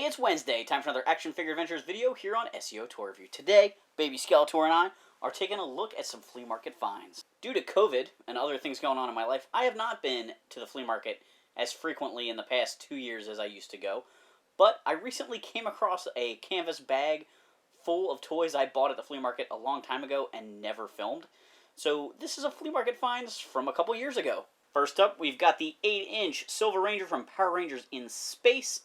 it's Wednesday. Time for another Action Figure Adventures video here on SEO Toy Review. Today, Baby Skeletor and I are taking a look at some flea market finds. Due to COVID and other things going on in my life, I have not been to the flea market as frequently in the past 2 years as I used to go. But I recently came across a canvas bag full of toys I bought at the flea market a long time ago and never filmed. So this is a flea market finds from a couple years ago. First up, we've got the 8-inch Silver Ranger from Power Rangers in Space.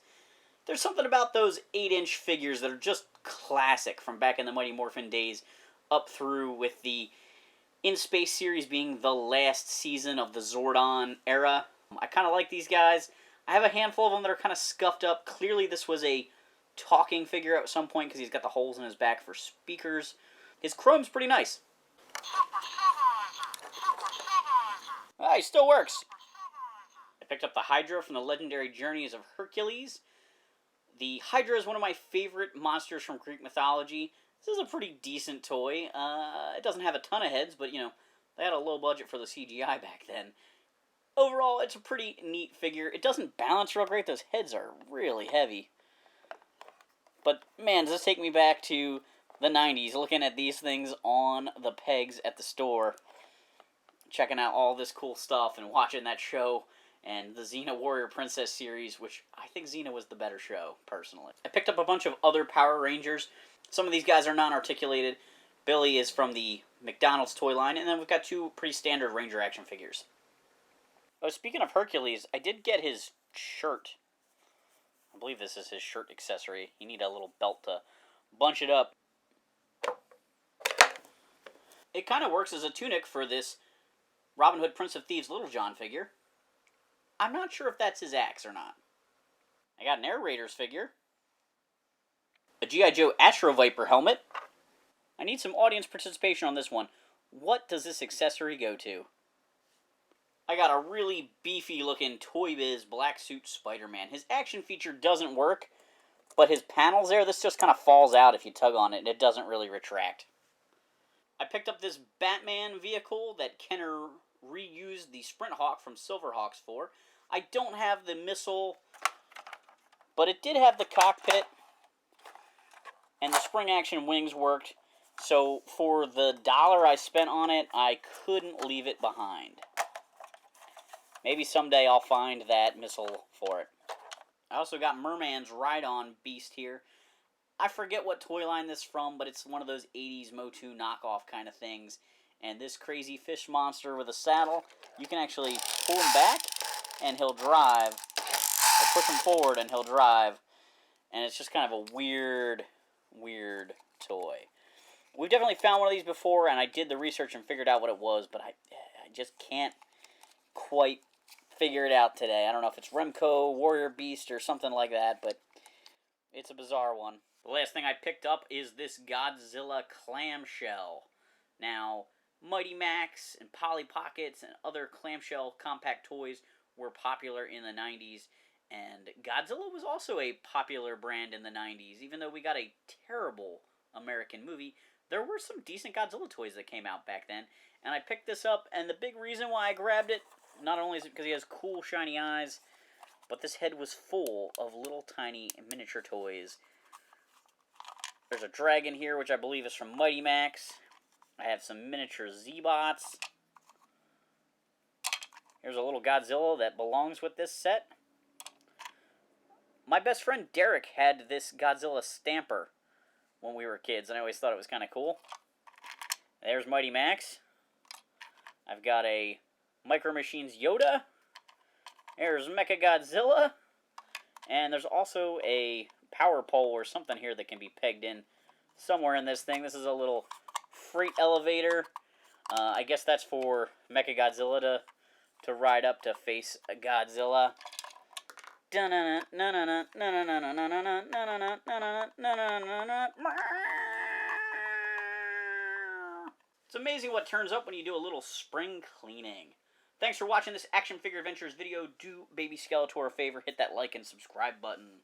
There's something about those 8-inch figures that are just classic from back in the Mighty Morphin days, up through with the In Space series being the last season of the Zordon era. I kind of like these guys. I have a handful of them that are kind of scuffed up. Clearly this was a talking figure at some point because he's got the holes in his back for speakers. His chrome's pretty nice. Ah, he still works. I picked up the Hydra from the Legendary Journeys of Hercules. The Hydra is one of my favorite monsters from Greek mythology. This is a pretty decent toy. It doesn't have a ton of heads, but, you know, they had a low budget for the CGI back then. Overall, it's a pretty neat figure. It doesn't balance real great. Those heads are really heavy. But, man, does this take me back to the 90s, looking at these things on the pegs at the store, checking out all this cool stuff and watching that show and the Xena Warrior Princess series, which I think Xena was the better show, personally. I picked up a bunch of other Power Rangers. Some of these guys are non-articulated. Billy is from the McDonald's toy line, and then we've got two pretty standard Ranger action figures. Oh, speaking of Hercules, I did get his shirt. I believe this is his shirt accessory. You need a little belt to bunch it up. It kind of works as a tunic for this Robin Hood Prince of Thieves Little John figure. I'm not sure if that's his axe or not. I got an Air Raiders figure. A G.I. Joe Astro Viper helmet. I need some audience participation on this one. What does this accessory go to? I got a really beefy looking Toy Biz black suit Spider-Man. His action feature doesn't work, but his panels there, this just kind of falls out if you tug on it, and it doesn't really retract. I picked up this Batman vehicle that Kenner reused the Sprint Hawk from Silverhawks for. I don't have the missile, but it did have the cockpit, and the spring action wings worked, so for the $1 I spent on it, I couldn't leave it behind. Maybe someday I'll find that missile for it. I also got Merman's Ride-On Beast here. I forget what toy line this is from, but it's one of those 80s Motu knockoff kind of things. And this crazy fish monster with a saddle, you can actually pull him back and he'll drive, or push him forward and he'll drive. And it's just kind of a weird toy. We've definitely found one of these before, and I did the research and figured out what it was, but I just can't quite figure it out today. I don't know if it's Remco, Warrior Beast, or something like that, but it's a bizarre one. The last thing I picked up is this Godzilla clamshell. Now, Mighty Max and Polly Pockets and other clamshell compact toys were popular in the 90s, and Godzilla was also a popular brand in the 90s. Even though we got a terrible American movie, there were some decent Godzilla toys that came out back then, and I picked this up, and the big reason why I grabbed it, not only is it because he has cool shiny eyes, but this head was full of little tiny miniature toys. There's a dragon here, which I believe is from Mighty Max. I have some miniature Z-Bots. Here's a little Godzilla that belongs with this set. My best friend Derek had this Godzilla stamper when we were kids, and I always thought it was kind of cool. There's Mighty Max. I've got a Micro Machines Yoda. There's Mecha Godzilla. And there's also a power pole or something here that can be pegged in somewhere in this thing. This is a little freight elevator. I guess that's for Mecha Godzilla to ride up to face a Godzilla. It's amazing what turns up when you do a little spring cleaning. Thanks for watching this Action Figure Adventures video. Do Baby Skeletor a favor, hit that like and subscribe button.